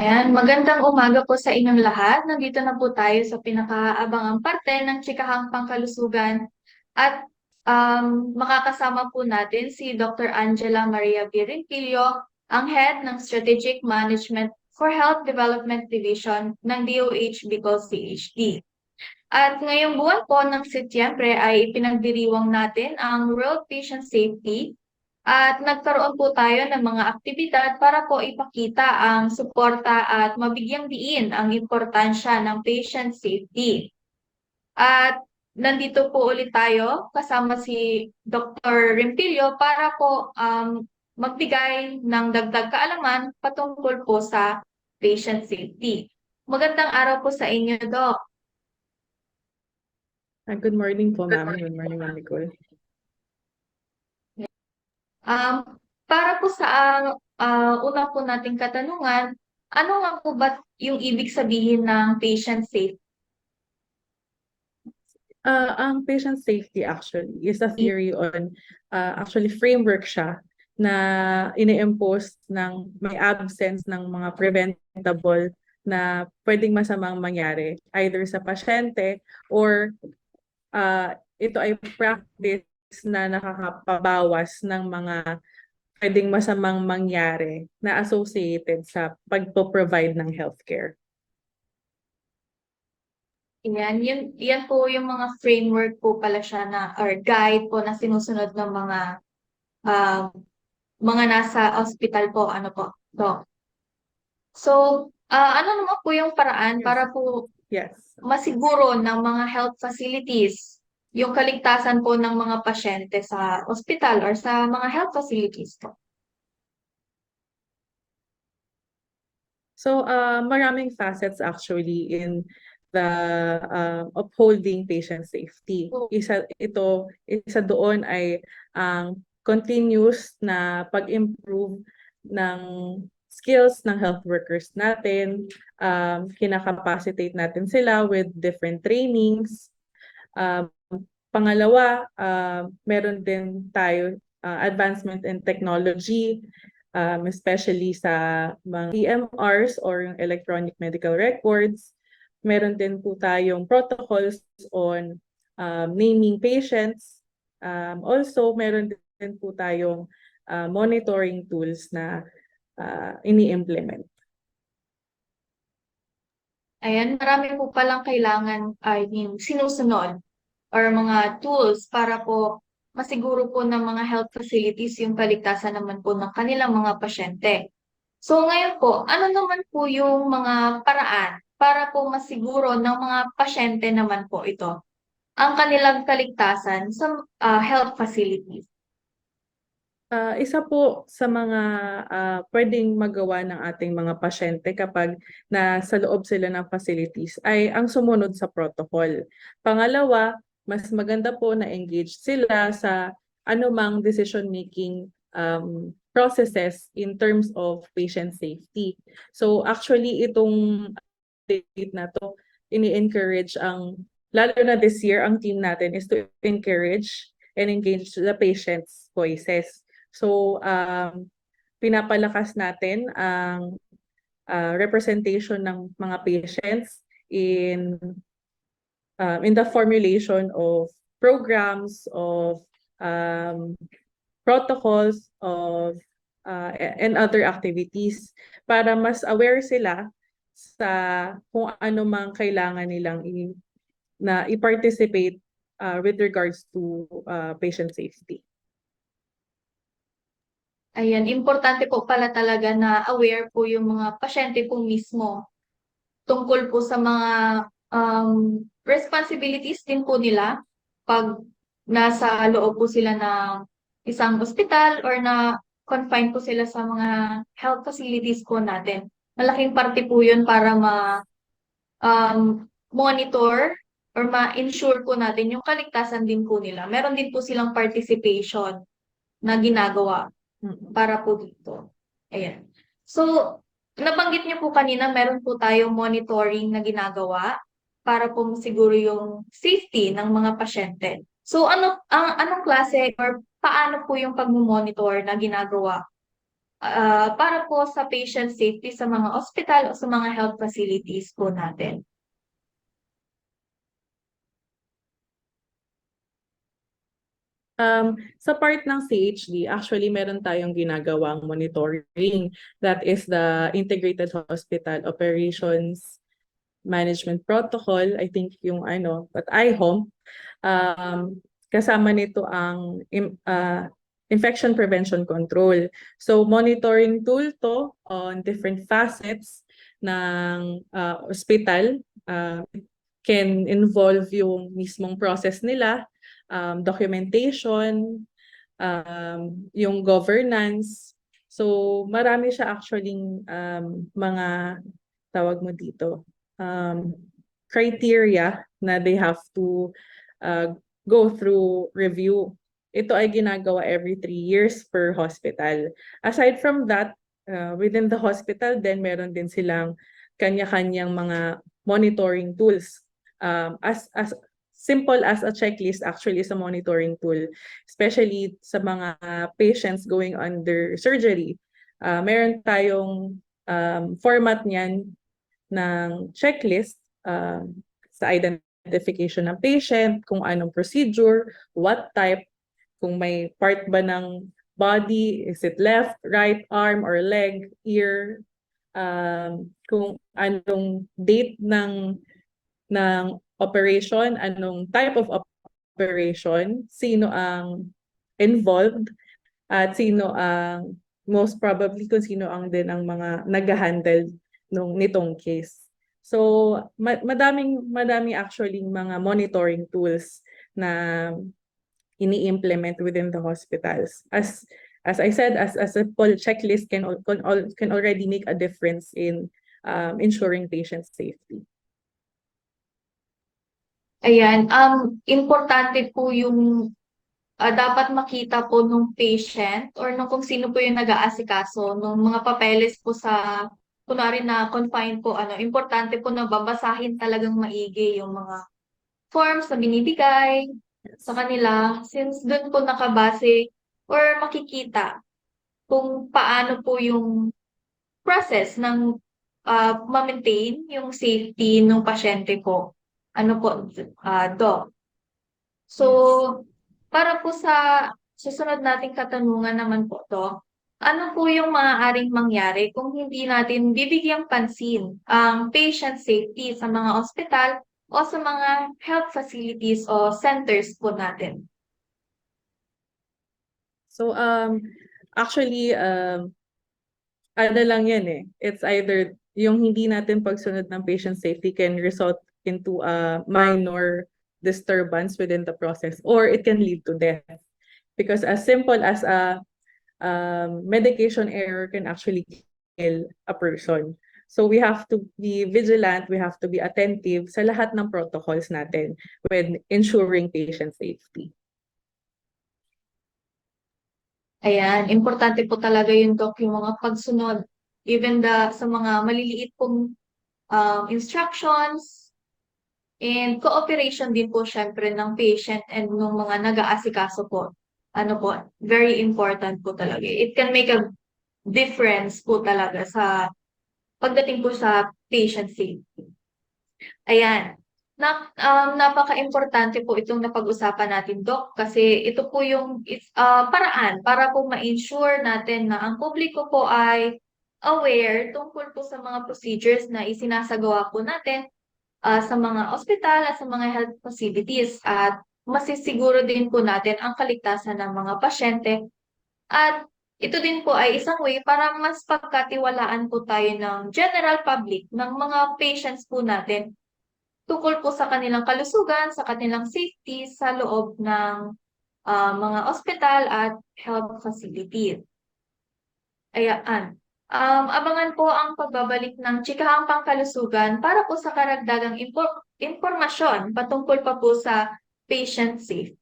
Ayan, magandang umaga po sa inyong lahat. Nandito na po tayo sa pinakaabangang parte ng Chikahang Pangkalusugan at makakasama po natin si Dr. Angela Maria Birinquillo, ang Head ng Strategic Management for Health Development Division ng DOH Bicol CHD. At ngayong buwan po ng Setyembre ay ipinagdiriwang natin ang World Patient Safety at nagkaroon po tayo ng mga aktibidad para po ipakita ang suporta at mabigyang diin ang importansya ng patient safety. At nandito po ulit tayo kasama si Dr. Rimpilio para po magbigay ng dagdag kaalaman patungkol po sa patient safety. Magandang araw po sa inyo, Doc. Good morning po, ma'am. Good morning, Ma'am Nicole. Para po sa una po nating katanungan, ano nga po ba yung ibig sabihin ng patient safety? Ang patient safety actually is a theory on, actually framework siya na ini-impose ng may absence ng mga preventable na pwedeng masamang mangyari either sa pasyente or ito ay practice na nakakapabawas ng mga pwedeng masamang mangyari na associated sa pagpo-provide ng healthcare. Yan po yung mga framework po pala siya na or guide po na sinusunod ng uh, mga nasa hospital po, ano po. So, ano naman po yung paraan para po Yes. masiguro ng mga health facilities yung kaligtasan po ng mga pasyente sa hospital or sa mga health facilities po? So, maraming facets actually in the upholding patient safety. Isa doon ay ang continuous na pag-improve ng skills ng health workers natin, kinakapacitate natin sila with different trainings. Pangalawa, meron din tayo advancement in technology, especially sa mga EMRs or yung electronic medical records. Meron din po tayong protocols on naming patients. Also, meron din po tayong monitoring tools na ini-implement. Ayan, marami po palang kailangan, sinusunod or mga tools para po masiguro po ng mga health facilities yung kaligtasan naman po ng kanilang mga pasyente. So ngayon po, ano naman po yung mga paraan para po masiguro ng mga pasyente naman po ito ang kanilang kaligtasan sa health facilities? Isa po sa mga pwedeng magawa ng ating mga pasyente kapag nasa loob sila ng facilities ay ang sumunod sa protocol. Pangalawa, mas maganda po na engaged sila sa anumang decision-making processes in terms of patient safety. So actually itong date na to, ini-encourage lalo na this year, ang team natin is to encourage and engage the patient's voices. So, pinapalakas natin ang representation ng mga patients in the formulation of programs, of protocols, and other activities para mas aware sila sa kung ano mang kailangan nilang na i-participate with regards to patient safety. Ayan, importante po pala talaga na aware po yung mga pasyente po mismo tungkol po sa mga responsibilities din po nila pag nasa loob po sila ng isang hospital or na confined po sila sa mga health facilities po natin. Malaking parte po yun para monitor or ma-ensure po natin yung kaligtasan din po nila. Meron din po silang participation na ginagawa para po dito. Ayan. So, nabanggit niyo po kanina, meron po tayong monitoring na ginagawa para po masiguro yung safety ng mga pasyente. So, anong klase or paano po yung pag-monitor na ginagawa para po sa patient safety sa mga ospital o sa mga health facilities po natin. Sa part ng CHD, actually meron tayong ginagawang monitoring. That is the Integrated Hospital Operations Management Protocol. I think yung at IHOM. Kasama nito ang infection prevention control. So monitoring tool to on different facets ng hospital. Can involve yung mismong process nila, documentation, yung governance. So marami siya actually mga tawag mo dito, criteria na they have to go through review. Ito ay ginagawa every 3 years per hospital. Aside from that, within the hospital, then meron din silang kanya-kanyang mga monitoring tools. As simple as a checklist actually is a monitoring tool, especially sa mga patients going under surgery. Meron tayong format niyan ng checklist sa identification ng patient, kung anong procedure, what type, kung may part ba ng body, is it left, right arm or leg, ear, kung anong date ng operation, anong type of operation, sino ang involved, at sino ang most probably kung sino ang din ang mga nag-handle nitong case. So madami actually mga monitoring tools na ini-implement within the hospitals. As I said, as a simple checklist can already make a difference in ensuring patient safety. Ayan, importante po yung dapat makita po nung patient or nung kung sino po yung nag-aasikaso nung mga papeles po sa kunwari na confined po, importante po na babasahin talagang maigi yung mga forms na binibigay sa kanila since doon po nakabase or makikita kung paano po yung process ng ma-maintain yung safety ng pasyente po. Ano po, Doc? So, para po sa susunod nating katanungan naman po to, ano po yung maaaring mangyari kung hindi natin bibigyang pansin ang patient safety sa mga ospital o sa mga health facilities o centers po natin? So actually ano lang yan eh. It's either yung hindi natin pagsunod ng patient safety can result into a minor disturbance within the process or it can lead to death. Because as simple as a medication error can actually kill a person. So we have to be vigilant, we have to be attentive sa lahat ng protocols natin when ensuring patient safety. Ayan, importante po talaga yung Doc, yung mga pagsunod. Even sa mga maliliit pong instructions and cooperation din po syempre ng patient and ng mga nag-aasikaso po. Ano po, very important po talaga. It can make a difference po talaga sa pagdating po sa patient safety. Ayan. Napaka-importante po itong napag-usapan natin, Doc, kasi ito po yung paraan para po ma-ensure natin na ang publiko po ay aware tungkol po sa mga procedures na isinasagawa po natin sa mga ospital at sa mga health facilities at masisiguro din po natin ang kaligtasan ng mga pasyente. At ito din po ay isang way para mas pagkatiwalaan po tayo ng general public, ng mga patients po natin tungkol po sa kanilang kalusugan, sa kanilang safety sa loob ng mga ospital at health facilities. Ayan. Abangan po ang pagbabalik ng Chikahang Pangkalusugan para po sa karagdagang impormasyon patungkol pa po sa patient safety.